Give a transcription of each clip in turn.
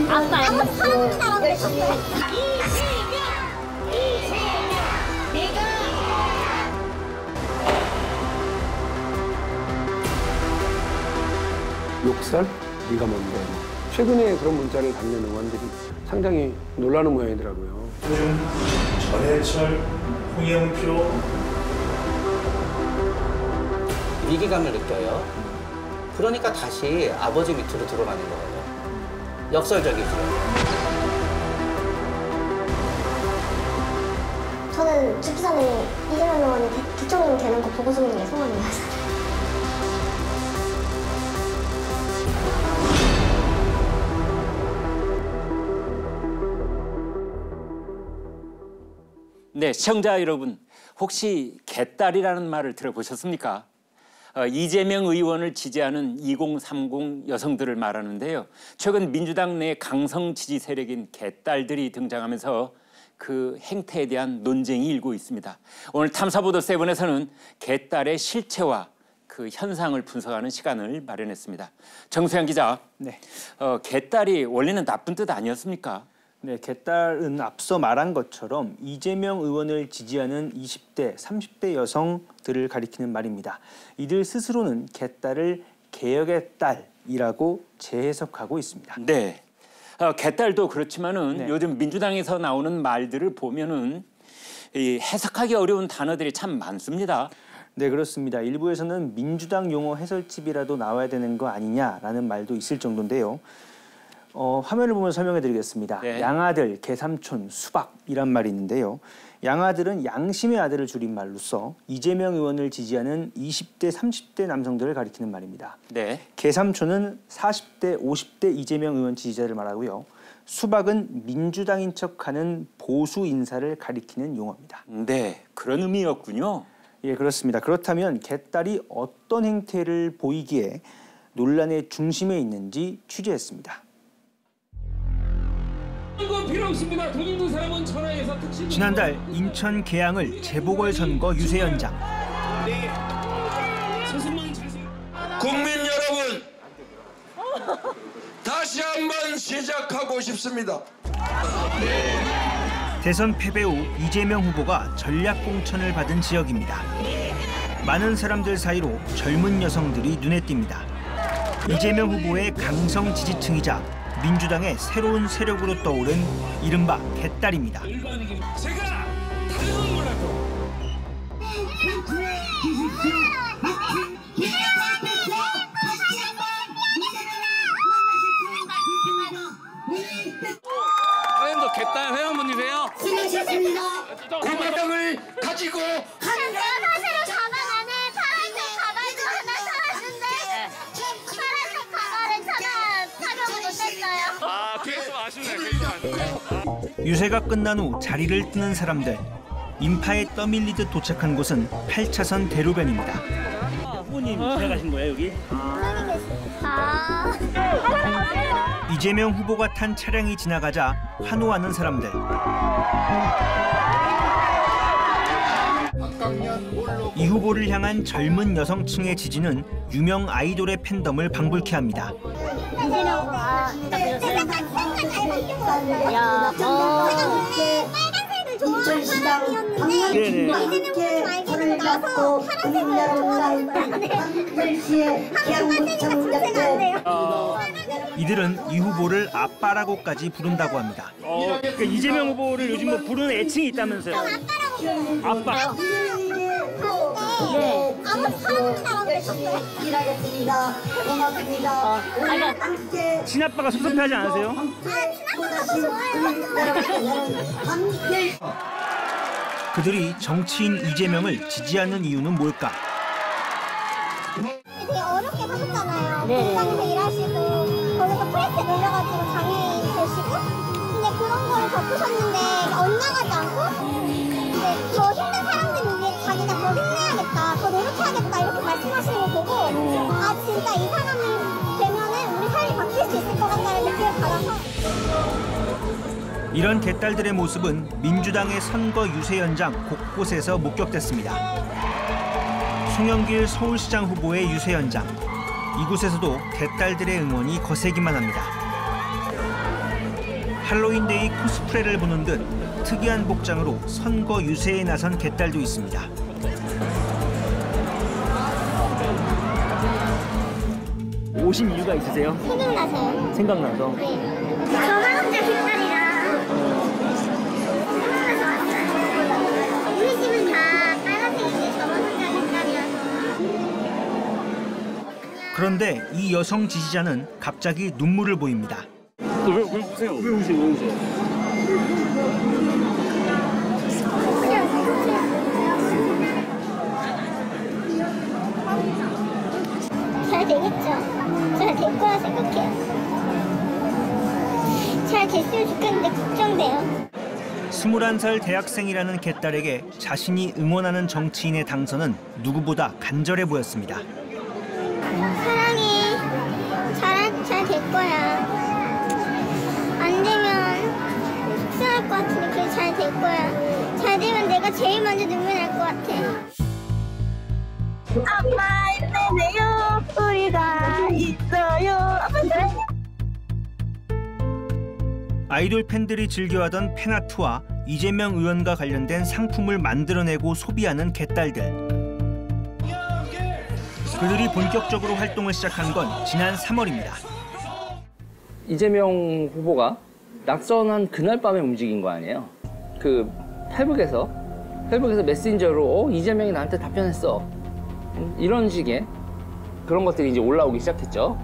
아빠 사랑하는 사람들 쳤어요. 욕설? 네가 뭔데? 최근에 그런 문자를 받는 의원들이 상당히 놀라는 모양이더라고요. 요즘 전해철, 홍영표 위기감을 느껴요. 그러니까 다시 아버지 밑으로 들어가는 거예요. 역설적이죠. 저는 죽기 전에 이재명 의원이 대통령 되는 거 보고 죽는 게 소원이어서. 네, 시청자 여러분, 혹시 개딸이라는 말을 들어보셨습니까? 이재명 의원을 지지하는 2030 여성들을 말하는데요. 최근 민주당 내 강성 지지 세력인 개딸들이 등장하면서 그 행태에 대한 논쟁이 일고 있습니다. 오늘 탐사보도 7에서는 개딸의 실체와 그 현상을 분석하는 시간을 마련했습니다. 정수영 기자, 네. 개딸이 원래는 나쁜 뜻 아니었습니까? 네, 개딸은 앞서 말한 것처럼 이재명 의원을 지지하는 20대, 30대 여성들을 가리키는 말입니다. 이들 스스로는 개딸을 개혁의 딸이라고 재해석하고 있습니다. 네, 개딸도 그렇지만은 네. 요즘 민주당에서 나오는 말들을 보면은 이 해석하기 어려운 단어들이 참 많습니다. 네, 그렇습니다. 일부에서는 민주당 용어 해설집이라도 나와야 되는 거 아니냐라는 말도 있을 정도인데요. 화면을 보면 설명해 드리겠습니다. 네. 양아들, 개삼촌, 수박이란 말이 있는데요. 양아들은 양심의 아들을 줄인 말로써 이재명 의원을 지지하는 20대, 30대 남성들을 가리키는 말입니다. 네. 개삼촌은 40대, 50대 이재명 의원 지지자를 말하고요. 수박은 민주당인 척하는 보수 인사를 가리키는 용어입니다. 네, 그런 의미였군요. 예, 그렇습니다. 그렇다면 개딸이 어떤 행태를 보이기에 논란의 중심에 있는지 취재했습니다. 지난달 인천 계양을 재보궐선거 유세 현장. 국민 여러분, 다시 한번 시작하고 싶습니다. 대선 패배 후 이재명 후보가 전략 공천을 받은 지역입니다. 많은 사람들 사이로 젊은 여성들이 눈에 띕니다. 이재명 후보의 강성 지지층이자 민주당의 새로운 세력으로 떠오른 이른바 개딸입니다. 제가 다른 거라도 회원도 개딸 회원분이세요? 수고하셨습니다. 공화당을 가지고 사세로 가방 안에 파란색 가발도 하나 사왔는데 파란색 가발을 착용을 못했어요. 아, 그게 좀 아쉽네요. 그게 좀 아쉽네요. 유세가 끝난 후 자리를 뜨는 사람들. 인파에 떠밀리듯 도착한 곳은 8차선 대로변입니다. 후보님 지나가신 거예요, 여기? 이재명 후보가 탄 차량이 지나가자 환호하는 사람들. 이 후보를 향한 젊은 여성층의 지지는 유명 아이돌의 팬덤을 방불케 합니다. 이재명 후보가 야, 빨간색을 좋아하는 사람이었는데 이재명 후보 알기로 나서 파란색을 좋아하는 이들은 이 후보를 아빠라고까지 부른다고 합니다. 그러니까 이재명 후보를 요즘 뭐 부르는 애칭이 있다면서요? 아빠. 네. 아빠 사랑하는 사람들 쳤어요. 일하겠습니다. 고맙습니다. 함께 친아빠가 섭섭해하지 않으세요? 친아빠가 더 좋아해요. 그들이 정치인 이재명을 지지하는 이유는 뭘까? 되게 어렵게 사셨잖아요. 공장에서 일하시고 거기서 프레스에 놀려가지고 장애인 되시고 근데 그런 거를 겪으셨는데 엇나가지 않고 근데 더 힘든 사람들을 위해 자기가 더 힘내야겠다, 더 노력해야겠다 이렇게 말씀하시는 걸 보고 아 진짜 이 사람이 되면은 우리 삶이 바뀔 수 있을 것 같다는 느낌을 받아서 이런 개딸들의 모습은 민주당의 선거 유세 현장 곳곳에서 목격됐습니다. 송영길 서울시장 후보의 유세 현장. 이곳에서도 개딸들의 응원이 거세기만 합니다. 할로윈데이 코스프레를 보는 듯 특이한 복장으로 선거 유세에 나선 개딸도 있습니다. 오신 이유가 있으세요? 생각나서요. 생각나서? 네. 저 할아버지 뒷다리랑 우리 집은 다 빨간색인데 저만 혼자 뒷다리라서. 그런데 이 여성 지지자는 갑자기 눈물을 보입니다. 왜 우세요? 왜 우세요? 잘 되겠죠. 잘 될 거라 생각해요. 잘 됐으면 좋겠는데 걱정돼요. 21살 대학생이라는 개딸에게 자신이 응원하는 정치인의 당선은 누구보다 간절해 보였습니다. 사랑해. 잘 될 거야. 안 되면 속상할 것 같은데 그래 잘 될 거야. 잘 되면 내가 제일 먼저 눈물 날 것 같아. 아빠 힘내세요. 우리가 있어요. 아빠 사랑해. 아이돌 팬들이 즐겨하던 팬아트와 이재명 의원과 관련된 상품을 만들어내고 소비하는 개딸들. 그들이 본격적으로 활동을 시작한 건 지난 3월입니다. 이재명 후보가 낙선한 그날 밤에 움직인 거 아니에요? 그 페북에서 메신저로 이재명이 나한테 답변했어. 이런 식의 그런 것들이 이제 올라오기 시작했죠.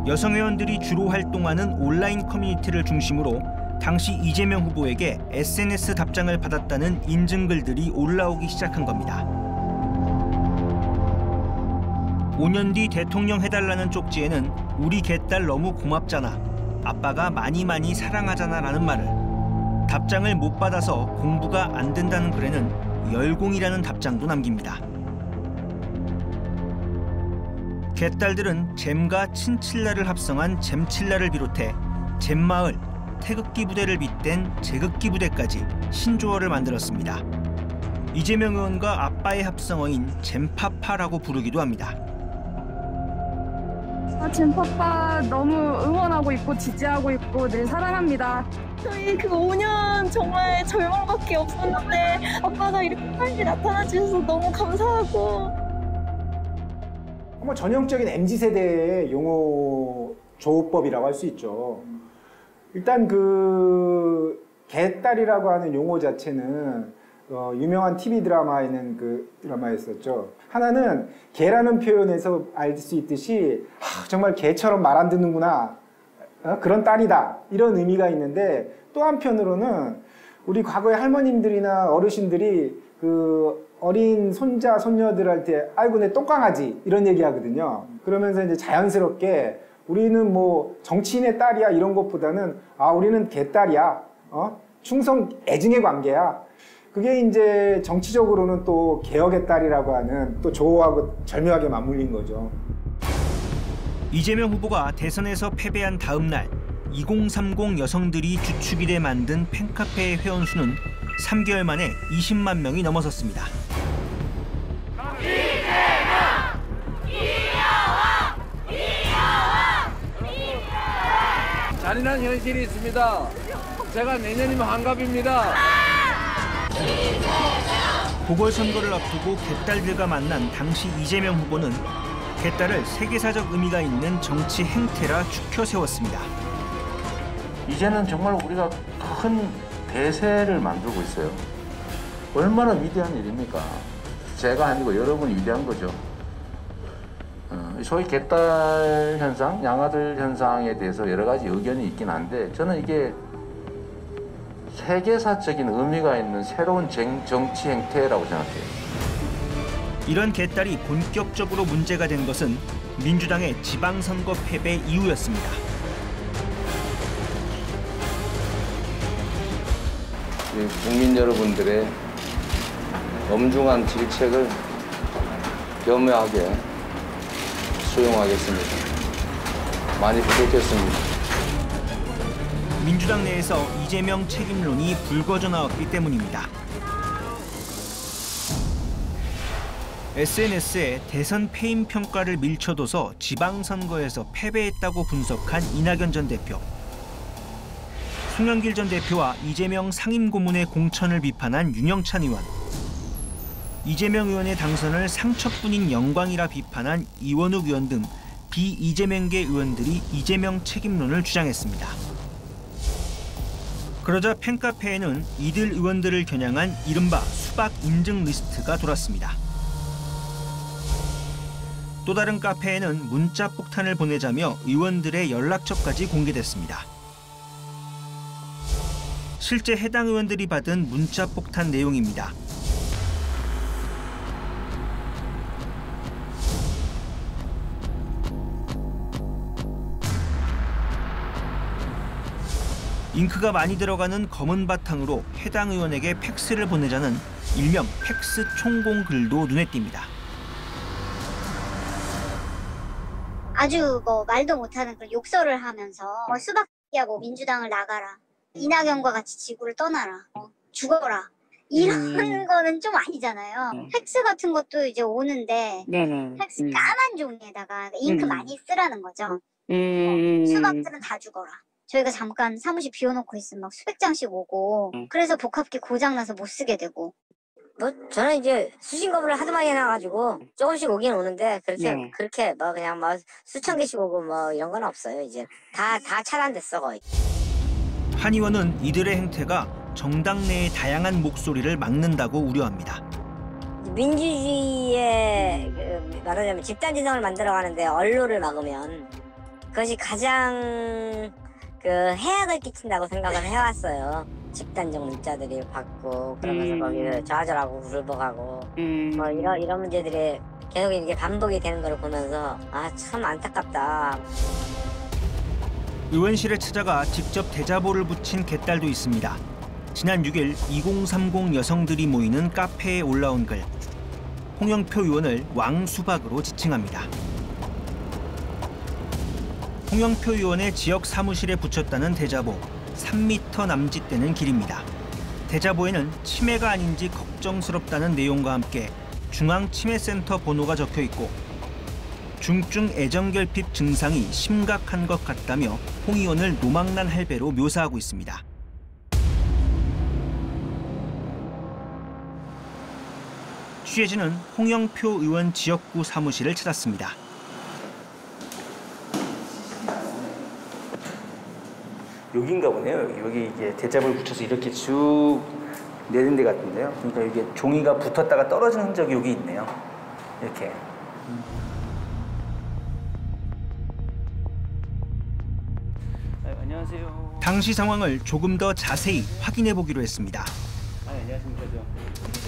여성 회원들이 주로 활동하는 온라인 커뮤니티를 중심으로 당시 이재명 후보에게 SNS 답장을 받았다는 인증글들이 올라오기 시작한 겁니다. 5년 뒤 대통령 해달라는 쪽지에는 우리 개딸 너무 고맙잖아. 아빠가 많이 사랑하잖아 라는 말을, 답장을 못 받아서 공부가 안 된다는 글에는 열공이라는 답장도 남깁니다. 개딸들은 잼과 친칠라를 합성한 잼칠라를 비롯해 잼마을, 태극기 부대를 빗댄 제극기 부대까지 신조어를 만들었습니다. 이재명 의원과 아빠의 합성어인 잼파파라고 부르기도 합니다. 잼파파 너무 응원하고 있고 지지하고 있고 늘 사랑합니다. 저희 그 5년 정말 절망밖에 없었는데 아빠가 이렇게 빨리 나타나 주셔서 너무 감사하고. 뭐 전형적인 MZ세대의 용어 조업법이라고 할 수 있죠. 일단 그 개딸이라고 하는 용어 자체는 유명한 TV 드라마에는 그 드라마였었죠. 하나는 개라는 표현에서 알 수 있듯이 정말 개처럼 말 안 듣는구나, 그런 딸이다, 이런 의미가 있는데, 또 한편으로는 우리 과거의 할머님들이나 어르신들이 그 어린 손자, 손녀들한테 아이고 내 똥강아지 이런 얘기 하거든요. 그러면서 이제 자연스럽게 우리는 뭐 정치인의 딸이야 이런 것보다는 우리는 개딸이야, 충성 애증의 관계야. 그게 이제 정치적으로는 또 개혁의 딸이라고 하는 또 조하고 절묘하게 맞물린 거죠. 이재명 후보가 대선에서 패배한 다음 날 2030 여성들이 주축이 돼 만든 팬카페의 회원수는 3개월 만에 20만 명이 넘어섰습니다. 잔인한 현실이 있습니다. 제가 내년이면 한갑입니다. 보궐선거를 앞두고 개딸들과 만난 당시 이재명 후보는 개딸을 세계사적 의미가 있는 정치 행태라 축혀 세웠습니다. 이제는 정말 우리가 큰 대세를 만들고 있어요. 얼마나 위대한 일입니까? 제가 아니고 여러분이 위대한 거죠. 소위 개딸 현상, 양아들 현상에 대해서 여러 가지 의견이 있긴 한데, 저는 이게 세계사적인 의미가 있는 새로운 정치 행태라고 생각해요. 이런 개딸이 본격적으로 문제가 된 것은 민주당의 지방선거 패배 이후였습니다. 국민 여러분들의 엄중한 질책을 겸허하게 수용하겠습니다. 많이 부족했습니다. 민주당 내에서 이재명 책임론이 불거져 나왔기 때문입니다. SNS에 대선 패임 평가를 밀쳐둬서 지방선거에서 패배했다고 분석한 이낙연 전 대표. 송영길 전 대표와 이재명 상임고문의 공천을 비판한 윤영찬 의원. 이재명 의원의 당선을 상처뿐인 영광이라 비판한 이원욱 의원 등 비이재명계 의원들이 이재명 책임론을 주장했습니다. 그러자 팬카페에는 이들 의원들을 겨냥한 이른바 수박 인증 리스트가 돌았습니다. 또 다른 카페에는 문자 폭탄을 보내자며 의원들의 연락처까지 공개됐습니다. 실제 해당 의원들이 받은 문자 폭탄 내용입니다. 잉크가 많이 들어가는 검은 바탕으로 해당 의원에게 팩스를 보내자는 일명 팩스 총공 글도 눈에 띕니다. 아주 말도 못하는 그런 욕설을 하면서 수박이야 민주당을 나가라. 이낙연과 같이 지구를 떠나라. 죽어라. 이런 거는 좀 아니잖아요. 팩스 같은 것도 이제 오는데 팩스 까만 종이에다가 잉크 많이 쓰라는 거죠. 수박들은 다 죽어라. 저희가 잠깐 사무실 비워놓고 있으면 막 수백 장씩 오고 그래서 복합기 고장나서 못 쓰게 되고. 저는 이제 수신 거부를 하도 많이 해놔가지고 조금씩 오긴 오는데 그렇게 그냥 수천 개씩 오고 이런 건 없어요. 이제 다 차단됐어 거의. 한 의원은 이들의 행태가 정당 내의 다양한 목소리를 막는다고 우려합니다. 민주주의에 말하자면 집단지성을 만들어가는데 언론을 막으면 그것이 가장 해악을 끼친다고 생각을 해왔어요. 집단적 문자들이 받고 그러면서 거기 좌절하고 굴복하고 이런 문제들이 계속 이게 반복이 되는 걸 보면서 참 안타깝다. 의원실에 찾아가 직접 대자보를 붙인 갯딸도 있습니다. 지난 6일 2030 여성들이 모이는 카페에 올라온 글. 홍영표 의원을 왕수박으로 지칭합니다. 홍영표 의원의 지역 사무실에 붙였다는 대자보, 3m 남짓되는 길입니다. 대자보에는 치매가 아닌지 걱정스럽다는 내용과 함께 중앙치매센터 번호가 적혀 있고 중증 애정결핍 증상이 심각한 것 같다며 홍 의원을 노망난 할배로 묘사하고 있습니다. 취재진은 홍영표 의원 지역구 사무실을 찾았습니다. 여기인가 보네요. 여기 이게 대자보를 붙여서 이렇게 쭉 내린 데 같은데요. 그러니까 이게 종이가 붙었다가 떨어지는 흔적이 여기 있네요. 이렇게. 안녕하세요. 당시 상황을 조금 더 자세히 확인해 보기로 했습니다. 안녕하십니까.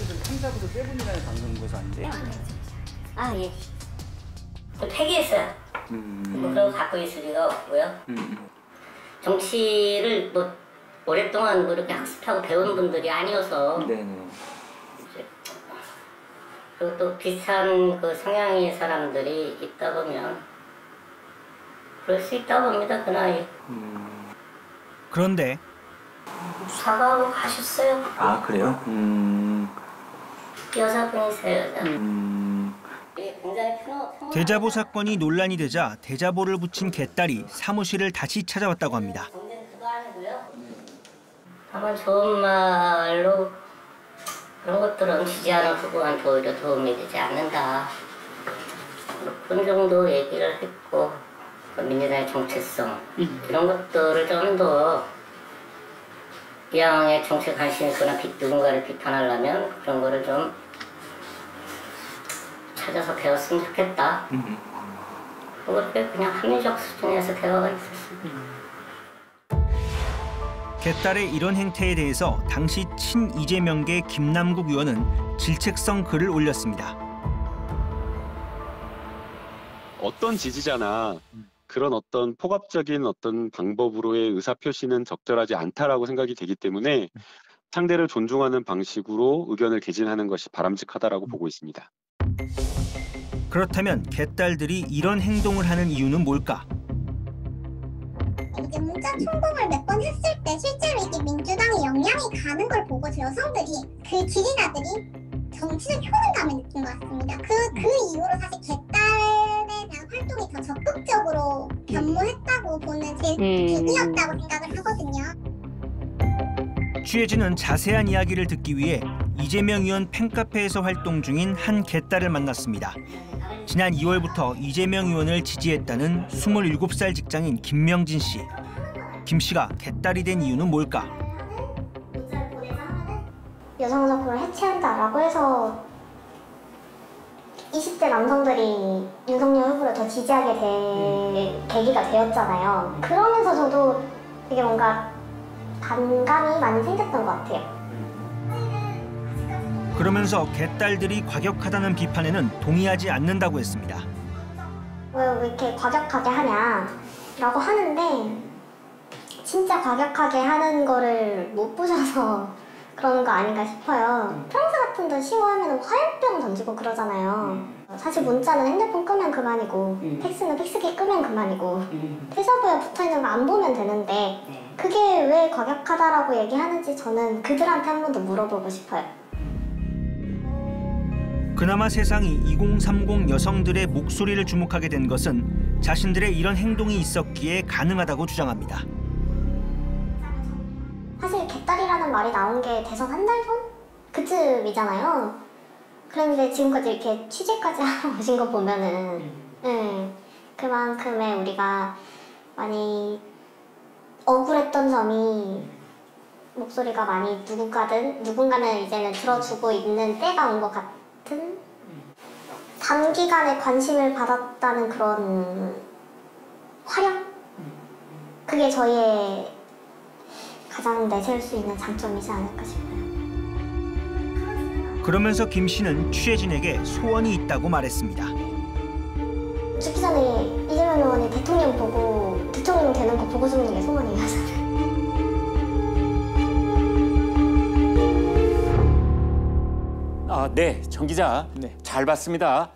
저 탐사부서 세븐이라는 방송국에서 왔는데. 예. 폐기했어요. 그런 거 갖고 있을 리가 없고요. 정치를 오랫동안 이렇게 학습하고 배운 분들이 아니어서 그리고 또 비슷한 성향의 사람들이 있다 보면 그럴 수 있다고 봅니다. 그 나이. 그런데 사과하고 가셨어요. 그래요? 여자분이세요. 여자. 대자보 사건이 논란이 되자 대자보를 붙인 갯딸이 사무실을 다시 찾아왔다고 합니다. 다만 좋은 말로 그런 것들은 지지하는 후보한테 오히려 도움이 되지 않는다. 그런 정도 얘기를 했고 민주당의 정체성 이런 것들을 좀 더 이왕의 정치 관심 있거나 누군가를 비판하려면 그런 거를 좀 찾아서 배웠으면 좋겠다. 그렇게 그냥 합리적 수준에서 대화가 있었습니다. 갯딸의 이런 행태에 대해서 당시 친이재명계 김남국 의원은 질책성 글을 올렸습니다. 어떤 지지자나 그런 어떤 폭압적인 어떤 방법으로의 의사표시는 적절하지 않다라고 생각이 되기 때문에 상대를 존중하는 방식으로 의견을 개진하는 것이 바람직하다라고 보고 있습니다. 그렇다면 갯딸들이 이런 행동을 하는 이유는 뭘까? 이제 문자 총공을 몇 번 했을 때 실제로 이게 민주당에 영향이 가는 걸 보고 저 여성들이 그 지지자들이 정치적 효능감을 느낀 것 같습니다. 그 이후로 사실 갯딸에 대한 활동이 더 적극적으로 변모했다고 보는 제 계기였다고 생각을 하거든요. 취재진은 자세한 이야기를 듣기 위해 이재명 의원 팬카페에서 활동 중인 한 개딸을 만났습니다. 지난 2월부터 이재명 의원을 지지했다는 27살 직장인 김명진 씨. 김 씨가 개딸이 된 이유는 뭘까? 여성적으로 해체한다라고 해서 20대 남성들이 윤석열 후보를 더 지지하게 될 계기가 되었잖아요. 그러면서 저도 되게 뭔가 반감이 많이 생겼던 것 같아요. 그러면서 개딸들이 과격하다는 비판에는 동의하지 않는다고 했습니다. 왜 이렇게 과격하게 하냐라고 하는데 진짜 과격하게 하는 거를 못 보셔서 그런 거 아닌가 싶어요. 프랑스 같은 데 시위하면 화염병 던지고 그러잖아요. 사실 문자는 핸드폰 끄면 그만이고 팩스는 팩스기 끄면 그만이고 퇴사부에 붙어있는 거 안 보면 되는데 그게 왜 과격하다라고 얘기하는지 저는 그들한테 한 번 더 물어보고 싶어요. 그나마 세상이 2030 여성들의 목소리를 주목하게 된 것은 자신들의 이런 행동이 있었기에 가능하다고 주장합니다. 사실 개딸이라는 말이 나온 게 대선 한 달 전? 그쯤이잖아요. 그런데 지금까지 이렇게 취재까지 하러 오신 거 보면은 그만큼의 우리가 많이 억울했던 점이 목소리가 많이 누군가는 이제는 들어주고 있는 때가 온 것 같은 단기간에 관심을 받았다는 그런 화력? 그게 저희의 가장 내세울 수 있는 장점이지 않을까 싶어요. 그러면서 김 씨는 취재진에게 소원이 있다고 말했습니다. 죽기 전에 이재명 의원이 대통령 되는 거 보고 죽는 게 소원이어서. 네, 정 기자. 잘 봤습니다.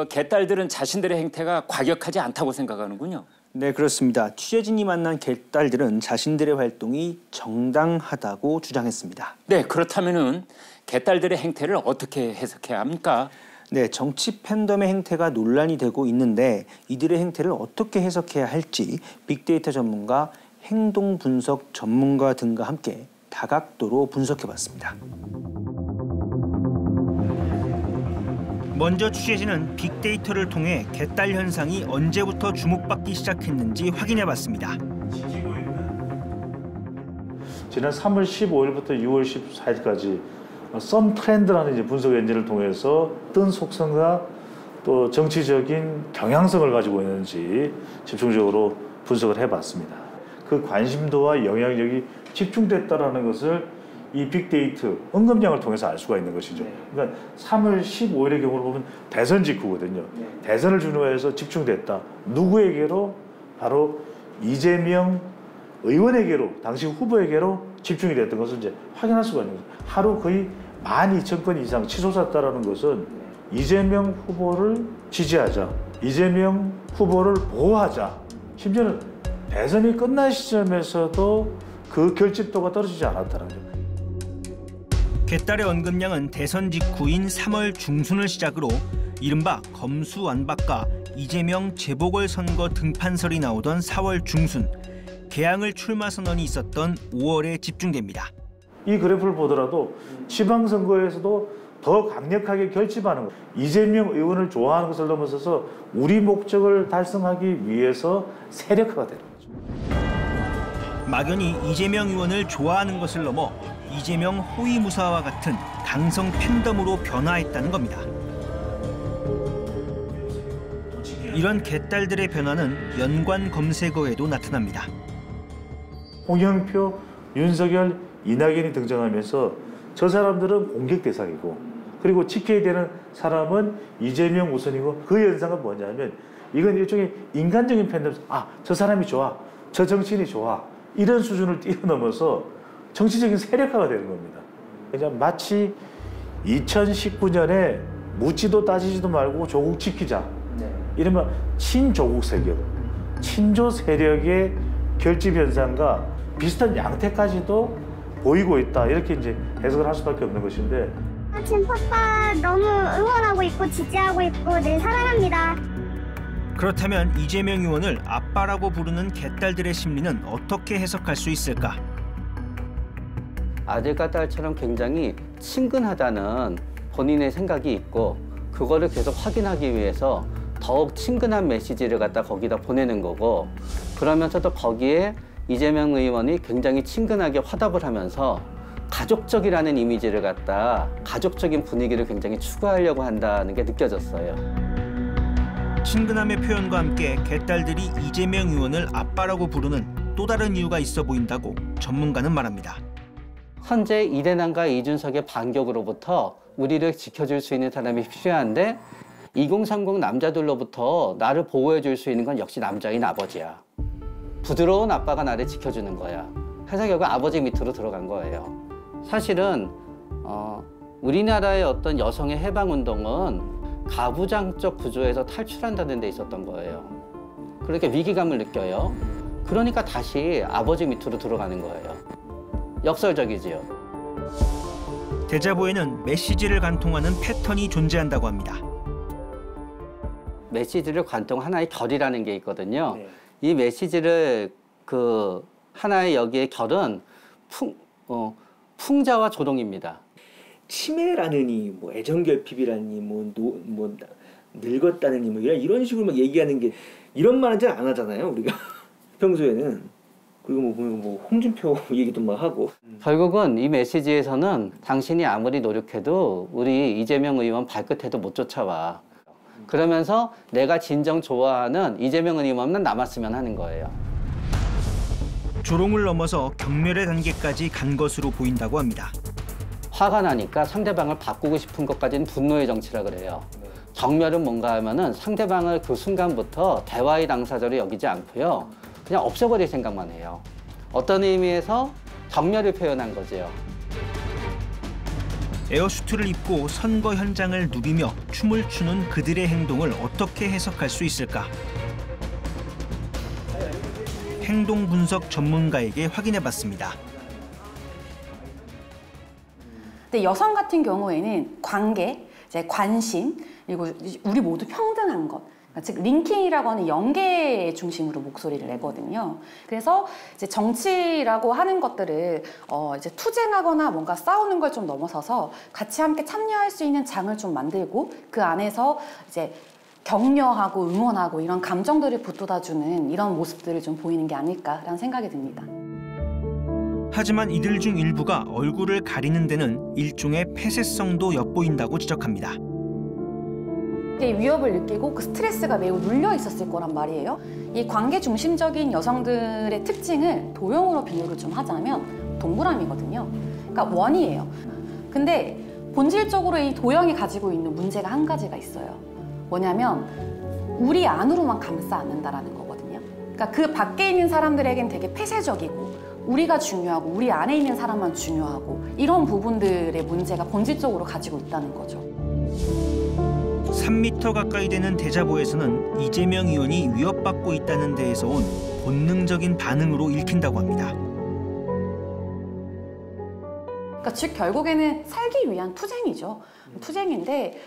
개딸들은 자신들의 행태가 과격하지 않다고 생각하는군요. 네, 그렇습니다. 취재진이 만난 개딸들은 자신들의 활동이 정당하다고 주장했습니다. 네, 그렇다면은 개딸들의 행태를 어떻게 해석해야 합니까? 네, 정치 팬덤의 행태가 논란이 되고 있는데 이들의 행태를 어떻게 해석해야 할지 빅데이터 전문가, 행동 분석 전문가 등과 함께 다각도로 분석해봤습니다. 먼저 취재진은 빅데이터를 통해 개딸 현상이 언제부터 주목받기 시작했는지 확인해봤습니다. 지난 3월 15일부터 6월 14일까지 썸 트렌드라는 이제 분석 엔진을 통해서 어떤 속성과 또 정치적인 경향성을 가지고 있는지 집중적으로 분석을 해봤습니다. 그 관심도와 영향력이 집중됐다라는 것을 이 빅데이터 언급량을 통해서 알 수가 있는 것이죠. 그러니까 3월 15일의 경우를 보면 대선 직후거든요. 대선을 준비해서 집중됐다. 누구에게로? 바로 이재명 의원에게로, 당시 후보에게로 집중이 됐던 것을 이제 확인할 수가 있는 거죠. 하루 거의 12,000건 이상 치솟았다는 것은 이재명 후보를 지지하자, 이재명 후보를 보호하자, 심지어는 대선이 끝난 시점에서도 그 결집도가 떨어지지 않았다는 거죠. 개딸의 언급량은 대선 직후인 3월 중순을 시작으로 이른바 검수완박과 이재명 재보궐선거 등판설이 나오던 4월 중순, 개항을 출마 선언이 있었던 5월에 집중됩니다. 이 그래프를 보더라도 지방선거에서도 더 강력하게 결집하는 것, 이재명 의원을 좋아하는 것을 넘어서서 우리 목적을 달성하기 위해서 세력화가 되는 거죠. 막연히 이재명 의원을 좋아하는 것을 넘어 이재명 호위무사와 같은 강성 팬덤으로 변화했다는 겁니다. 이런 개딸들의 변화는 연관 검색어에도 나타납니다. 홍영표, 윤석열, 이낙연이 등장하면서 저 사람들은 공격 대상이고 그리고 지켜야 되는 사람은 이재명 우선이고 그 현상은 뭐냐면 이건 일종의 인간적인 팬덤, 저 사람이 좋아, 저 정치인이 좋아 이런 수준을 뛰어넘어서 정치적인 세력화가 되는 겁니다. 그냥 마치 2019년에 묻지도 따지지도 말고 조국 지키자. 이러면 친조국 세력, 친조 세력의 결집 현상과 비슷한 양태까지도 보이고 있다. 이렇게 이제 해석을 할 수밖에 없는 것인데. 지금 오빠 너무 응원하고 있고 지지하고 있고 늘 사랑합니다. 그렇다면 이재명 의원을 아빠라고 부르는 개딸들의 심리는 어떻게 해석할 수 있을까? 아들과 딸처럼 굉장히 친근하다는 본인의 생각이 있고 그거를 계속 확인하기 위해서 더욱 친근한 메시지를 갖다 거기다 보내는 거고 그러면서도 거기에 이재명 의원이 굉장히 친근하게 화답을 하면서 가족적이라는 이미지를 갖다 가족적인 분위기를 굉장히 추구하려고 한다는 게 느껴졌어요. 친근함의 표현과 함께 개딸들이 이재명 의원을 아빠라고 부르는 또 다른 이유가 있어 보인다고 전문가는 말합니다. 현재 이대남과 이준석의 반격으로부터 우리를 지켜줄 수 있는 사람이 필요한데 2030 남자들로부터 나를 보호해 줄 수 있는 건 역시 남자인 아버지야. 부드러운 아빠가 나를 지켜주는 거야. 해서 결국 아버지 밑으로 들어간 거예요. 사실은 우리나라의 어떤 여성의 해방운동은 가부장적 구조에서 탈출한다는 데 있었던 거예요. 그러니까 위기감을 느껴요. 그러니까 다시 아버지 밑으로 들어가는 거예요. 역설적이지요. 대자보에는 메시지를 관통하는 패턴이 존재한다고 합니다. 메시지를 관통 하나의 결이라는 게 있거든요. 이 메시지를 하나의 여기에 결은 풍자와 조롱입니다. 치매라느니 뭐 애정결핍이라니 뭐 늙었다느니 뭐 이런 식으로 막 얘기하는 게 이런 말은 잘 안 하잖아요 우리가 평소에는. 그리고 뭐 보면 뭐 홍준표 얘기도 막 하고. 결국은 이 메시지에서는 당신이 아무리 노력해도 우리 이재명 의원 발끝에도 못 쫓아와. 그러면서 내가 진정 좋아하는 이재명 의원만 남았으면 하는 거예요. 조롱을 넘어서 경멸의 단계까지 간 것으로 보인다고 합니다. 화가 나니까 상대방을 바꾸고 싶은 것까지는 분노의 정치라 그래요. 경멸은 뭔가 하면은 상대방을 그 순간부터 대화의 당사자로 여기지 않고요. 그냥 없애버릴 생각만 해요. 어떤 의미에서 경멸을 표현한 거죠. 에어수트를 입고 선거 현장을 누비며 춤을 추는 그들의 행동을 어떻게 해석할 수 있을까? 행동 분석 전문가에게 확인해봤습니다. 근데 여성 같은 경우에는 관계, 이제 관심, 그리고 우리 모두 평등한 것, 즉 링킹이라고 하는 연계 중심으로 목소리를 내거든요. 그래서 이제 정치라고 하는 것들을 이제 투쟁하거나 뭔가 싸우는 걸 좀 넘어서서 같이 함께 참여할 수 있는 장을 좀 만들고 그 안에서 이제 격려하고 응원하고 이런 감정들을 북돋아주는 이런 모습들을 좀 보이는 게 아닐까라는 생각이 듭니다. 하지만 이들 중 일부가 얼굴을 가리는 데는 일종의 폐쇄성도 엿보인다고 지적합니다. 위협을 느끼고 그 스트레스가 매우 눌려 있었을 거란 말이에요. 이 관계 중심적인 여성들의 특징을 도형으로 비유를 좀 하자면 동그라미거든요. 그러니까 원이에요. 근데 본질적으로 이 도형이 가지고 있는 문제가 한 가지가 있어요. 뭐냐면 우리 안으로만 감싸 안는다라는 거거든요. 그러니까 그 밖에 있는 사람들에겐 되게 폐쇄적이고 우리가 중요하고 우리 안에 있는 사람만 중요하고 이런 부분들의 문제가 본질적으로 가지고 있다는 거죠. 3m 가까이 되는 대자보에서는 이재명 의원이 위협받고 있다는 데에서 온 본능적인 반응으로 읽힌다고 합니다. 그러니까 즉 결국에는 살기 위한 투쟁이죠. 투쟁인데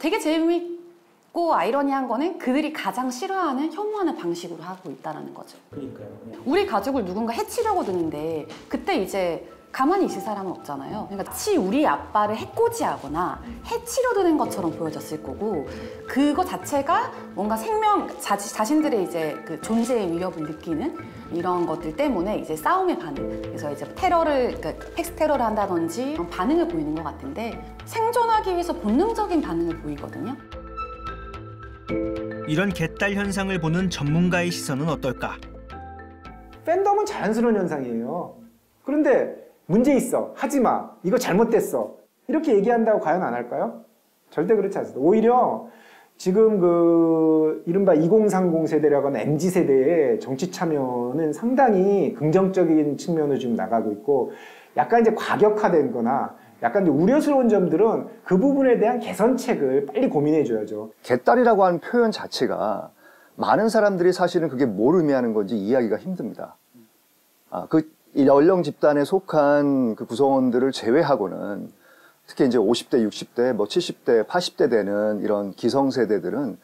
되게 재밌고 아이러니한 거는 그들이 가장 싫어하는 혐오하는 방식으로 하고 있다는 거죠. 그러니까요. 우리 가족을 누군가 해치려고 드는데 그때 이제 가만히 있을 사람은 없잖아요. 그러니까 마치 우리 아빠를 해코지하거나 해치려 드는 것처럼 보여졌을 거고 그거 자체가 뭔가 자신들의 이제 그 존재의 위협을 느끼는 이런 것들 때문에 이제 싸움의 반응, 그래서 이제 그러니까 팩스 테러를 한다든지 그런 반응을 보이는 것 같은데 생존하기 위해서 본능적인 반응을 보이거든요. 이런 개딸 현상을 보는 전문가의 시선은 어떨까? 팬덤은 자연스러운 현상이에요. 그런데 문제 있어, 하지 마, 이거 잘못됐어 이렇게 얘기한다고 과연 안 할까요? 절대 그렇지 않습니다. 오히려 지금 그 이른바 2030 세대라고 하는 MZ세대의 정치 참여는 상당히 긍정적인 측면으로 지금 나가고 있고 약간 이제 과격화된 거나 약간 이제 우려스러운 점들은 그 부분에 대한 개선책을 빨리 고민해 줘야죠. 개딸이라고 하는 표현 자체가 많은 사람들이 사실은 그게 뭘 의미하는 건지 이해하기가 힘듭니다. 이 연령 집단에 속한 그 구성원들을 제외하고는 특히 이제 50대, 60대, 뭐 70대, 80대 되는 이런 기성세대들은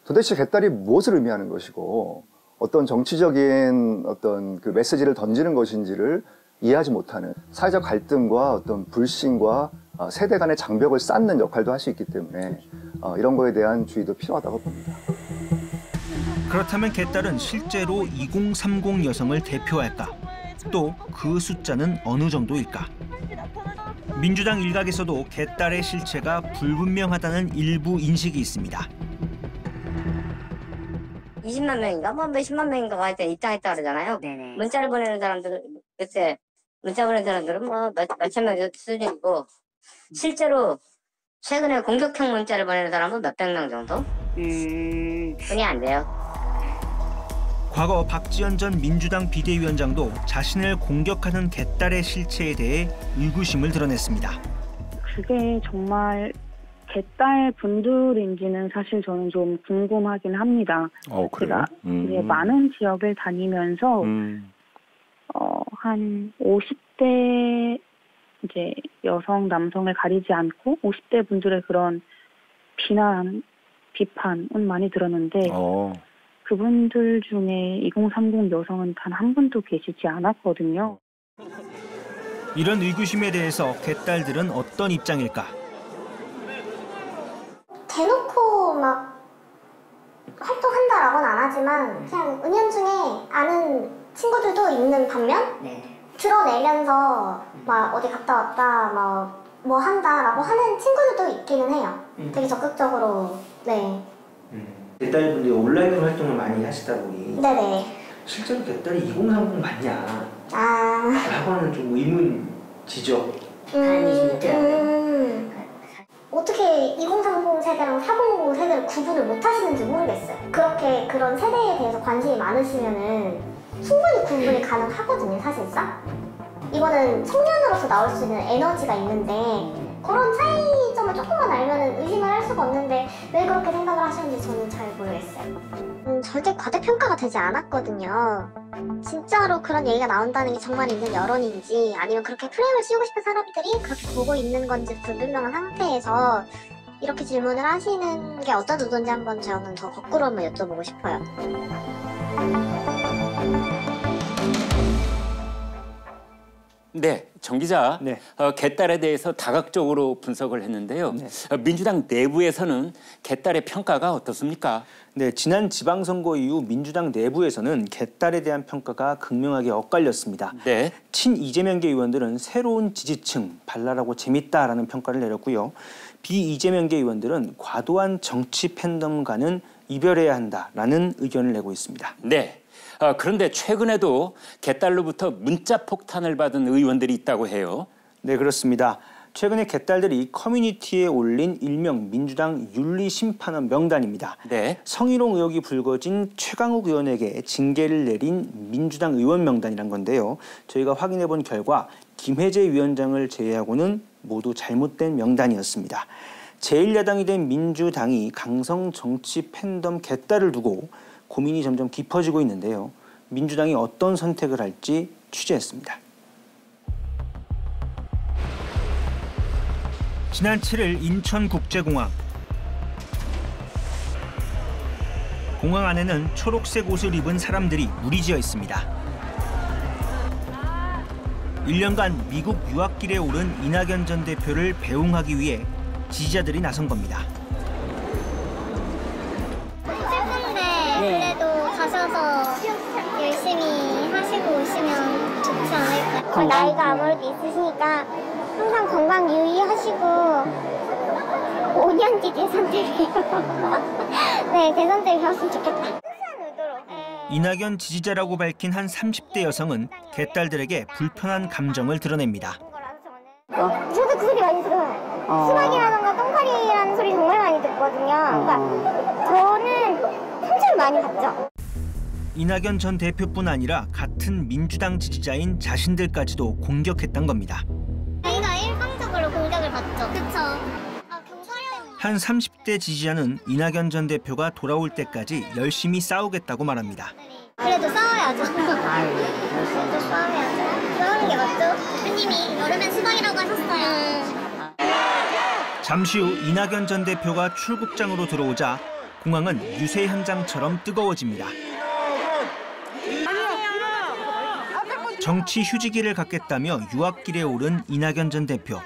도대체 개딸이 무엇을 의미하는 것이고 어떤 정치적인 어떤 그 메시지를 던지는 것인지를 이해하지 못하는 사회적 갈등과 어떤 불신과 세대 간의 장벽을 쌓는 역할도 할 수 있기 때문에 이런 거에 대한 주의도 필요하다고 봅니다. 그렇다면 개딸은 실제로 2030 여성을 대표할까? 또 그 숫자는 어느 정도일까? 민주당 일각에서도 개딸의 실체가 불분명하다는 일부 인식이 있습니다. 20만 명인가 뭐 몇십만 명인가 할 때 입당했다 그러잖아요. 문자를 보내는 사람들은 그때 문자 보내는 사람들은 뭐 몇천 명 수준이고 실제로 최근에 공격형 문자를 보내는 사람은 몇백 명 정도? 뿐이 안 돼요. 과거 박지원 전 민주당 비대위원장도 자신을 공격하는 개딸의 실체에 대해 의구심을 드러냈습니다. 그게 정말 개딸 분들인지는 사실 저는 좀 궁금하긴 합니다. 그래요? 제가 이제 많은 지역을 다니면서 한 50대 이제 여성, 남성을 가리지 않고 50대 분들의 그런 비난, 비판은 많이 들었는데 그분들 중에 2030 여성은 단 한 분도 계시지 않았거든요. 이런 의구심에 대해서 개딸들은 어떤 입장일까? 대놓고 막 활동한다라고는 안 하지만 그냥 은연중에 아는 친구들도 있는 반면 드러내면서 막 어디 갔다 왔다 뭐 한다라고 하는 친구들도 있기는 해요. 되게 적극적으로. 네. 개딸분들이 온라인으로 활동을 많이 하시다 보니 네네. 실제로 개딸이 2030 맞냐 라고 하는 좀 의문 지적. 어떻게 2030 세대랑 4050 세대를 구분을 못 하시는지 모르겠어요. 그렇게 그런 세대에 대해서 관심이 많으시면은 충분히 구분이 가능하거든요, 사실상. 이거는 청년으로서 나올 수 있는 에너지가 있는데 그런 차이점을 조금만 알면은 의심을 할 수가 없는데 왜 그렇게 생각을 하시는지 저는 잘 모르겠어요. 절대 과대평가가 되지 않았거든요. 진짜로 그런 얘기가 나온다는 게 정말 있는 여론인지 아니면 그렇게 프레임을 씌우고 싶은 사람들이 그렇게 보고 있는 건지 불분명한 상태에서 이렇게 질문을 하시는 게 어떤 의도인지 한번 저는 더 거꾸로 한번 여쭤보고 싶어요. 네, 정 기자. 개딸에 대해서 다각적으로 분석을 했는데요. 민주당 내부에서는 개딸의 평가가 어떻습니까? 네, 지난 지방선거 이후 민주당 내부에서는 개딸에 대한 평가가 극명하게 엇갈렸습니다. 친 이재명계 의원들은 새로운 지지층, 발랄하고 재밌다라는 평가를 내렸고요. 비이재명계 의원들은 과도한 정치 팬덤과는 이별해야 한다라는 의견을 내고 있습니다. 네. 그런데 최근에도 개딸로부터 문자 폭탄을 받은 의원들이 있다고 해요. 네, 그렇습니다. 최근에 개딸들이 커뮤니티에 올린 일명 민주당 윤리심판원 명단입니다. 성희롱 의혹이 불거진 최강욱 의원에게 징계를 내린 민주당 의원 명단이란 건데요. 저희가 확인해 본 결과 김혜재 위원장을 제외하고는 모두 잘못된 명단이었습니다. 제1야당이 된 민주당이 강성 정치 팬덤 개딸을 두고 고민이 점점 깊어지고 있는데요. 민주당이 어떤 선택을 할지 취재했습니다. 지난 7일 인천국제공항. 공항 안에는 초록색 옷을 입은 사람들이 무리지어 있습니다. 1년간 미국 유학길에 오른 이낙연 전 대표를 배웅하기 위해 지지자들이 나선 겁니다. 슬픈데 그래도 가셔서 열심히 하시고 오시면 좋지 않을까요? 나이가 아무래도 있으시니까 항상 건강 유의하시고 5년 뒤 대선 때예요. 네, 대선 때 배웠으면 좋겠다. 이낙연 지지자라고 밝힌 한 30대 여성은 개딸들에게 불편한 감정을 드러냅니다. 저도 그 소리 많이 들어요. 수박이라던가 똥파리라는 소리 정말 많이 듣거든요. 그러니까 저는 상처를 많이 받죠. 이낙연 전 대표뿐 아니라 같은 민주당 지지자인 자신들까지도 공격했던 겁니다. 저희가 일방적으로 공격을 받죠. 그쵸? 한 30대 지지자는 이낙연 전 대표가 돌아올 때까지 열심히 싸우겠다고 말합니다. 그래도 싸워야죠. 그래도 싸워야죠. 싸우는 게 맞죠? 대표님이 여름엔 수박이라고 하셨어요. 잠시 후 이낙연 전 대표가 출국장으로 들어오자 공항은 유세 현장처럼 뜨거워집니다. 정치 휴지기를 갖겠다며 유학길에 오른 이낙연 전 대표.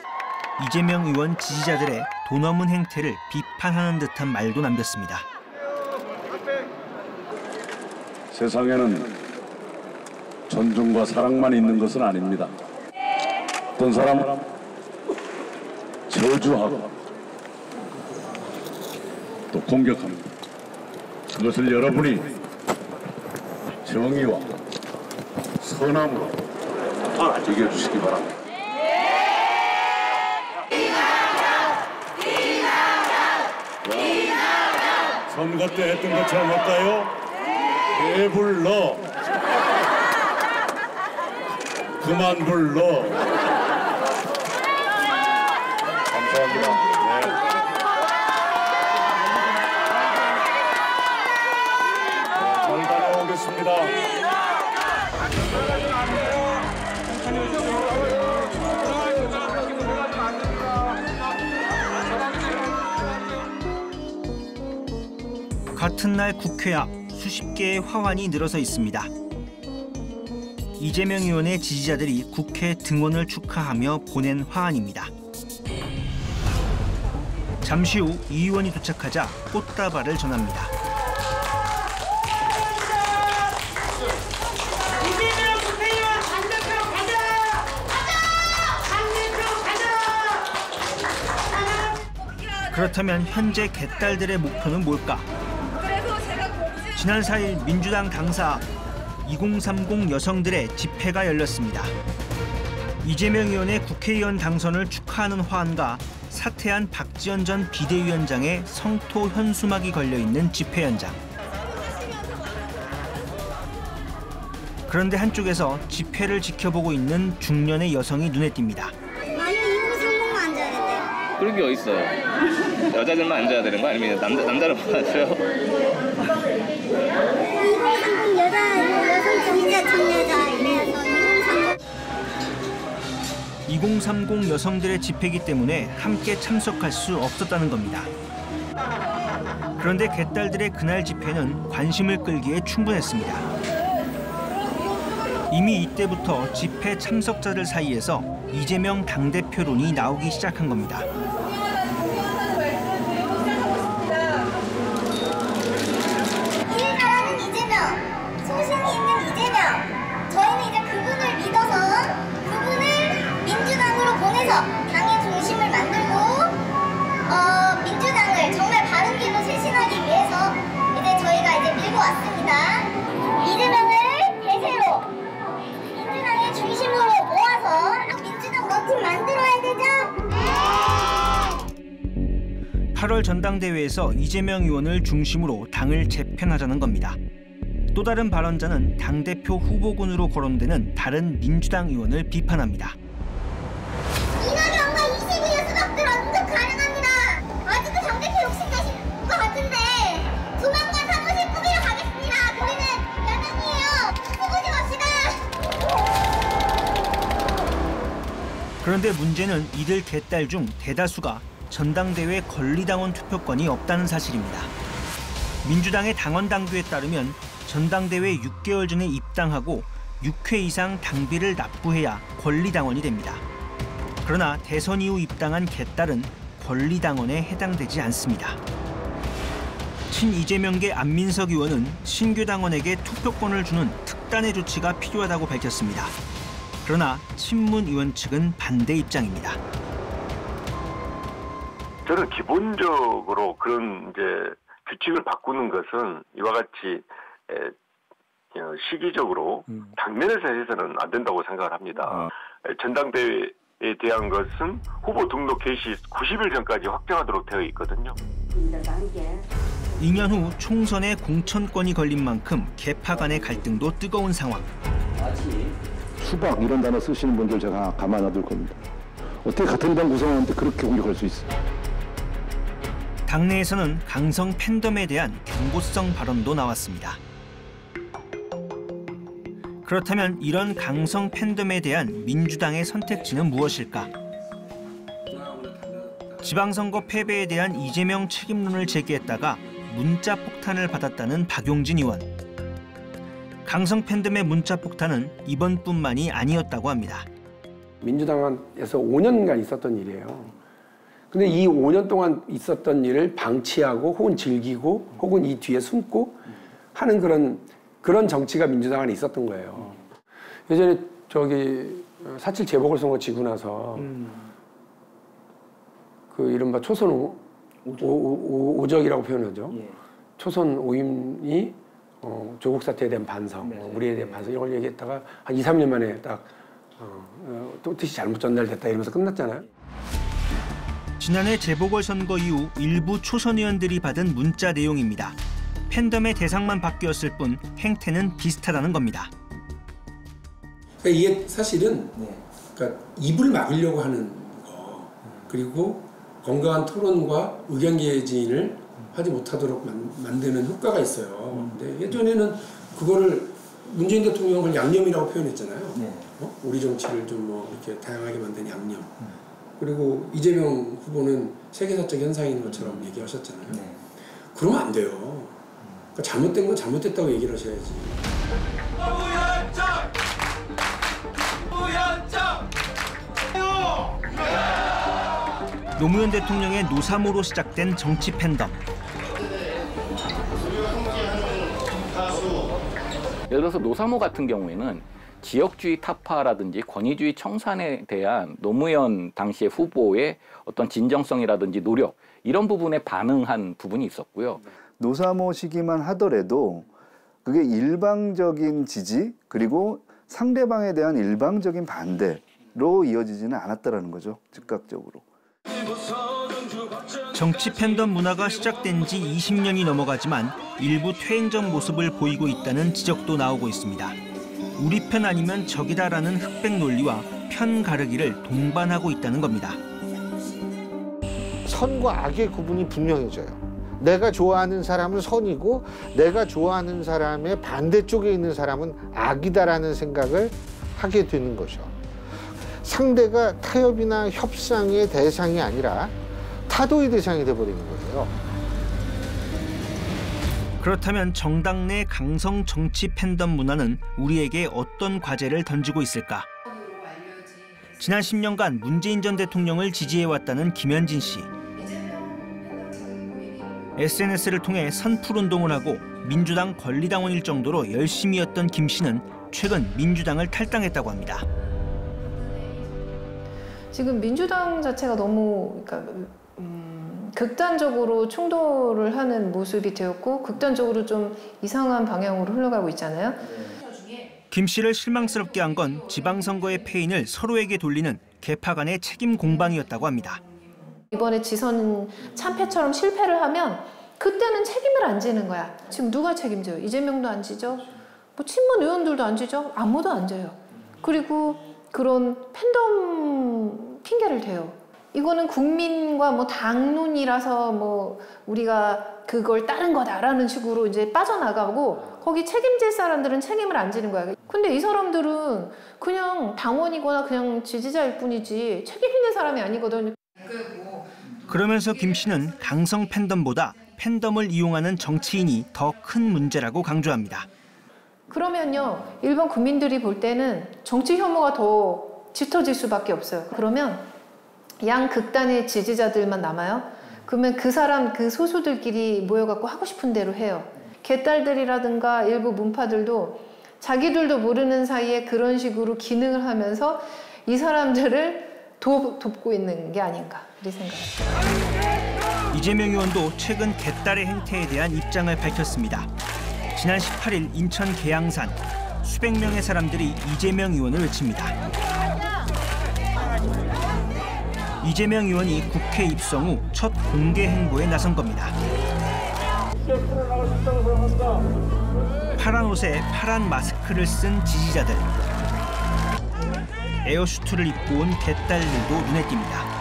이재명 의원 지지자들의 돈 없는 행태를 비판하는 듯한 말도 남겼습니다. 세상에는 존중과 사랑만 있는 것은 아닙니다. 어떤 사람은 저주하고 또 공격합니다. 그것을 여러분이 정의와 선함으로 이겨주시기 바랍니다. 선거 때 했던 것처럼 할까요? 배불러. 그만 불러. 감사합니다. 잘 다녀오겠습니다. 같은 날 국회 앞 수십 개의 화환이 늘어서 있습니다. 이재명 의원의 지지자들이 국회 등원을 축하하며 보낸 화환입니다. 잠시 후 이 의원이 도착하자 꽃다발을 전합니다. 이재명 국회의원 반대표 가자! 반대표 가자! 그렇다면 현재 개딸들의 목표는 뭘까? 지난 4일 민주당 당사 앞 2030 여성들의 집회가 열렸습니다. 이재명 의원의 국회의원 당선을 축하하는 화환과 사퇴한 박지원 전 비대위원장의 성토 현수막이 걸려있는 집회 현장. 그런데 한쪽에서 집회를 지켜보고 있는 중년의 여성이 눈에 띕니다. 아니 2030만 앉아야 된대요. 그런 게 어딨어요? 여자들만 앉아야 되는 거 아니면 남자는 못 앉아요? 2030 여성 지지자 참여자 이래서 2030 여성들의 집회이기 때문에 함께 참석할 수 없었다는 겁니다. 그런데 개딸들의 그날 집회는 관심을 끌기에 충분했습니다. 이미 이때부터 집회 참석자들 사이에서 이재명 당대표론이 나오기 시작한 겁니다. 일 잘하는 이재명, 소신이 있는 이재명. 저희는 이제 그분을 믿어서 그분을 민주당으로 보내서 당의 중심을 만들고 민주당을 정말 바른 길로 쇄신하기 위해서 이제 저희가 이제 밀고 왔습니다. 이재명을 대세로 민주당의 중심으로 모아서 민주당 원팀 만들어야 되죠? 8월 전당대회에서 이재명 의원을 중심으로 당을 재편하자는 겁니다. 또 다른 발언자는 당대표 후보군으로 거론되는 다른 민주당 의원을 비판합니다. 이낙연과 이세균 수석들 언급 가능합니다. 아직도 당대표 욕심내신 것 같은데 조만간 사무실 꾸미러 가겠습니다. 저희는 여명이에요. 쓰고 좀 합시다. 그런데 문제는 이들 개딸 중 대다수가 전당대회 권리당원 투표권이 없다는 사실입니다. 민주당의 당원 당규에 따르면 전당대회 6개월 전에 입당하고 6회 이상 당비를 납부해야 권리당원이 됩니다. 그러나 대선 이후 입당한 개딸은 권리당원에 해당되지 않습니다. 친이재명계 안민석 의원은 신규 당원에게 투표권을 주는 특단의 조치가 필요하다고 밝혔습니다. 그러나 친문 의원 측은 반대 입장입니다. 저는 기본적으로 그런 이제 규칙을 바꾸는 것은 이와 같이 시기적으로 당면에서 해서는 안 된다고 생각을 합니다. 전당대회에 대한 것은 후보 등록 개시 90일 전까지 확정하도록 되어 있거든요. 2년 후 총선에 공천권이 걸린 만큼 계파 간의 갈등도 뜨거운 상황. 수박 이런 단어 쓰시는 분들 제가 가만 놔둘 겁니다. 어떻게 같은 당 구성원한테 그렇게 공격할 수 있어요? 당내에서는 강성 팬덤에 대한 경고성 발언도 나왔습니다. 그렇다면 이런 강성 팬덤에 대한 민주당의 선택지는 무엇일까? 지방선거 패배에 대한 이재명 책임론을 제기했다가 문자 폭탄을 받았다는 박용진 의원. 강성 팬덤의 문자 폭탄은 이번뿐만이 아니었다고 합니다. 민주당에서 5년간 있었던 일이에요. 근데 이 5년 동안 있었던 일을 방치하고 혹은 즐기고 혹은 이 뒤에 숨고 하는 그런 정치가 민주당 안에 있었던 거예요. 예전에 저기 4.7 재보궐선거 지고 나서 그 이른바 초선 오적이라고 표현하죠. 초선 오임이 조국 사태에 대한 반성, 우리에 대한 반성 이런 걸 얘기했다가 한 2, 3년 만에 딱 또 뜻이 잘못 전달됐다 이러면서 끝났잖아요. 지난해 재보궐선거 이후 일부 초선 의원들이 받은 문자 내용입니다. 팬덤의 대상만 바뀌었을 뿐 행태는 비슷하다는 겁니다. 그러니까 이게 사실은 그러니까 입을 막으려고 하는 거, 그리고 건강한 토론과 의견 개진을 하지 못하도록 만드는 효과가 있어요. 근데 예전에는 그거를 문재인 대통령은 양념이라고 표현했잖아요. 우리 정치를 좀 뭐 이렇게 다양하게 만든 양념. 그리고 이재명 후보는 세계사적 현상인 것처럼 얘기하셨잖아요. 그러면 안 돼요. 그러니까 잘못된 건 잘못됐다고 얘기를 하셔야지. 노무현 대통령의 노사모로 시작된 정치 팬덤. 예를 들어서 노사모 같은 경우에는 지역주의 타파라든지 권위주의 청산에 대한 노무현 당시의 후보의 어떤 진정성이라든지 노력 이런 부분에 반응한 부분이 있었고요. 노사모 시기만 하더라도 그게 일방적인 지지 그리고 상대방에 대한 일방적인 반대로 이어지지는 않았다라는 거죠. 즉각적으로. 정치 팬덤 문화가 시작된 지 20년이 넘어가지만 일부 퇴행적 모습을 보이고 있다는 지적도 나오고 있습니다. 우리 편 아니면 적이다라는 흑백 논리와 편 가르기를 동반하고 있다는 겁니다. 선과 악의 구분이 분명해져요. 내가 좋아하는 사람은 선이고 내가 좋아하는 사람의 반대쪽에 있는 사람은 악이다라는 생각을 하게 되는 거죠. 상대가 타협이나 협상의 대상이 아니라 타도의 대상이 돼버리는 거예요. 그렇다면 정당 내 강성 정치 팬덤 문화는 우리에게 어떤 과제를 던지고 있을까? 지난 10년간 문재인 전 대통령을 지지해왔다는 김현진 씨. SNS를 통해 선풀운동을 하고 민주당 권리당원일 정도로 열심히였던 김 씨는 최근 민주당을 탈당했다고 합니다. 지금 민주당 자체가 너무 극단적으로 충돌을 하는 모습이 되었고 극단적으로 좀 이상한 방향으로 흘러가고 있잖아요. 김 씨를 실망스럽게 한 건 지방선거의 패인을 서로에게 돌리는 계파 간의 책임 공방이었다고 합니다. 이번에 지선 참패처럼 실패를 하면 그때는 책임을 안 지는 거야. 지금 누가 책임져요? 이재명도 안 지죠? 뭐 친문 의원들도 안 지죠? 아무도 안 져요. 그리고 그런 팬덤 핑계를 대요. 이거는 국민과 뭐 당론이라서 뭐 우리가 그걸 따른 거다라는 식으로 이제 빠져나가고 거기 책임질 사람들은 책임을 안 지는 거야. 근데 이 사람들은 그냥 당원이거나 그냥 지지자일 뿐이지 책임 있는 사람이 아니거든. 그러면서 김 씨는 강성 팬덤보다 팬덤을 이용하는 정치인이 더 큰 문제라고 강조합니다. 그러면요, 일반 국민들이 볼 때는 정치 혐오가 더 짙어질 수밖에 없어요. 그러면 양 극단의 지지자들만 남아요. 그러면 그 사람, 그 소수들끼리 모여갖고 하고 싶은 대로 해요. 개딸들이라든가 일부 문파들도 자기들도 모르는 사이에 그런 식으로 기능을 하면서 이 사람들을 돕고 있는 게 아닌가 이렇게 생각합니다. 이재명 의원도 최근 개딸의 행태에 대한 입장을 밝혔습니다. 지난 18일 인천 계양산 수백 명의 사람들이 이재명 의원을 외칩니다. 이재명 의원이 국회 입성 후 첫 공개 행보에 나선 겁니다. 파란 옷에 파란 마스크를 쓴 지지자들. 에어슈트를 입고 온 개딸들도 눈에 띕니다.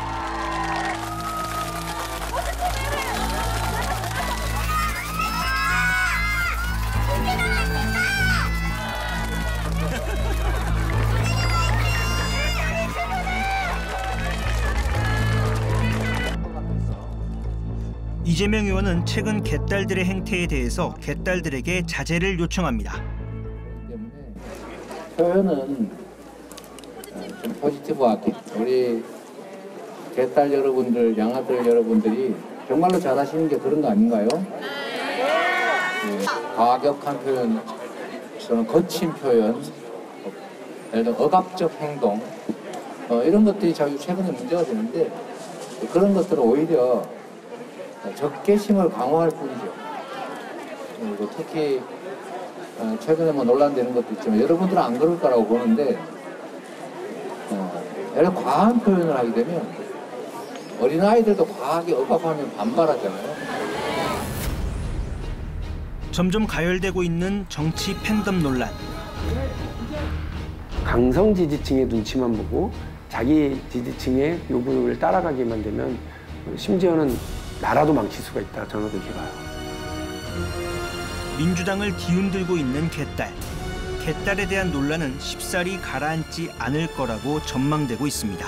이재명 의원은 최근 개딸들의 행태에 대해서 개딸들에게 자제를 요청합니다. 표현은 좀 포지티브하게 우리 개딸 여러분들, 양아들 여러분들이 정말로 잘하시는 게 그런 거 아닌가요? 과격한 표현, 저는 거친 표현, 예를 들어 억압적 행동 이런 것들이 자꾸 최근에 문제가 되는데 그런 것들은 오히려 적개심을 강화할 뿐이죠. 그리고 특히 최근에 뭐 논란되는 것도 있지만 여러분들은 안 그럴 거라고 보는데 예를 들어 과한 표현을 하게 되면 어린아이들도 과하게 억압하면 반발하잖아요. 점점 가열되고 있는 정치 팬덤 논란. 강성 지지층의 눈치만 보고 자기 지지층의 요구를 따라가기만 되면 심지어는 나라도 망칠 수가 있다, 저는 그렇게 봐요. 민주당을 뒤흔들고 있는 개딸. 개딸에 대한 논란은 쉽사리 가라앉지 않을 거라고 전망되고 있습니다.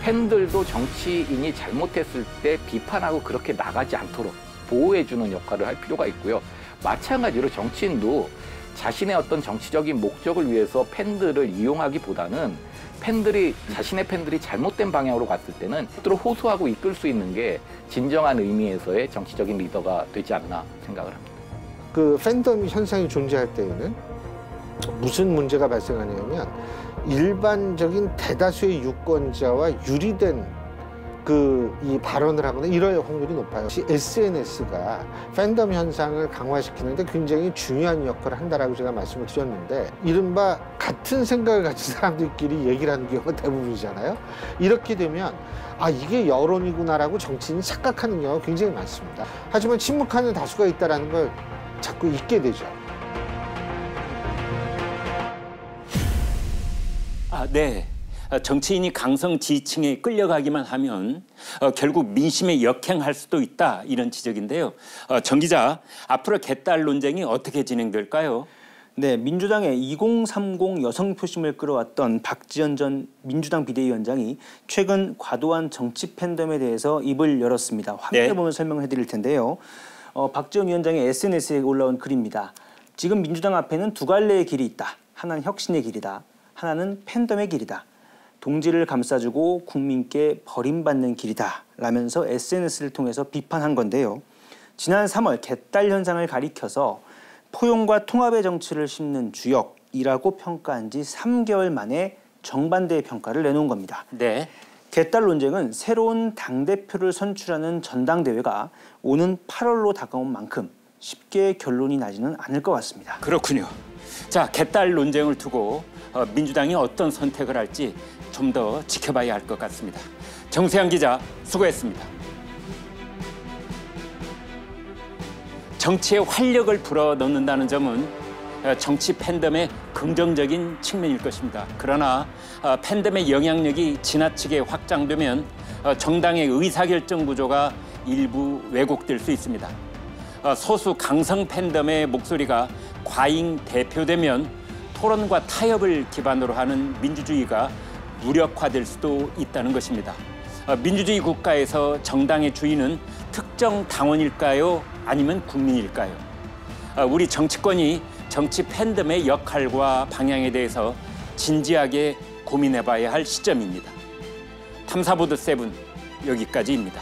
팬들도 정치인이 잘못했을 때 비판하고 그렇게 나가지 않도록 보호해주는 역할을 할 필요가 있고요. 마찬가지로 정치인도 자신의 어떤 정치적인 목적을 위해서 팬들을 이용하기보다는 자신의 팬들이 잘못된 방향으로 갔을 때는 스스로 호소하고 이끌 수 있는 게 진정한 의미에서의 정치적인 리더가 되지 않나 생각을 합니다. 그 팬덤 현상이 존재할 때에는 무슨 문제가 발생하냐면 일반적인 대다수의 유권자와 유리된 이 발언을 하거나 이럴 확률이 높아요. SNS가 팬덤 현상을 강화시키는데 굉장히 중요한 역할을 한다라고 제가 말씀을 드렸는데 이른바 같은 생각을 가진 사람들끼리 얘기를 하는 경우가 대부분이잖아요. 이렇게 되면 이게 여론이구나라고 정치인이 착각하는 경우가 굉장히 많습니다. 하지만 침묵하는 다수가 있다는 걸 자꾸 잊게 되죠. 네. 정치인이 강성 지지층에 끌려가기만 하면 결국 민심에 역행할 수도 있다, 이런 지적인데요. 정 기자, 앞으로 개딸 논쟁이 어떻게 진행될까요? 네, 민주당의 2030 여성 표심을 끌어왔던 박지원 전 민주당 비대위원장이 최근 과도한 정치 팬덤에 대해서 입을 열었습니다. 화면을 보면 설명을 해드릴 텐데요. 박지원 위원장의 SNS에 올라온 글입니다. 지금 민주당 앞에는 두 갈래의 길이 있다. 하나는 혁신의 길이다. 하나는 팬덤의 길이다. 동지를 감싸주고 국민께 버림받는 길이다 라면서 SNS를 통해서 비판한 건데요. 지난 3월 개딸 현상을 가리켜서 포용과 통합의 정치를 심는 주역이라고 평가한 지 3개월 만에 정반대의 평가를 내놓은 겁니다. 네. 개딸 논쟁은 새로운 당대표를 선출하는 전당대회가 오는 8월로 다가온 만큼 쉽게 결론이 나지는 않을 것 같습니다. 그렇군요. 자, 개딸 논쟁을 두고 민주당이 어떤 선택을 할지 좀 더 지켜봐야 할 것 같습니다. 정세영 기자, 수고했습니다. 정치에 활력을 불어넣는다는 점은 정치 팬덤의 긍정적인 측면일 것입니다. 그러나 팬덤의 영향력이 지나치게 확장되면 정당의 의사결정 구조가 일부 왜곡될 수 있습니다. 소수 강성 팬덤의 목소리가 과잉 대표되면 토론과 타협을 기반으로 하는 민주주의가 무력화될 수도 있다는 것입니다. 민주주의 국가에서 정당의 주인은 특정 당원일까요? 아니면 국민일까요? 우리 정치권이 정치 팬덤의 역할과 방향에 대해서 진지하게 고민해봐야 할 시점입니다. 탐사보도 7 여기까지입니다.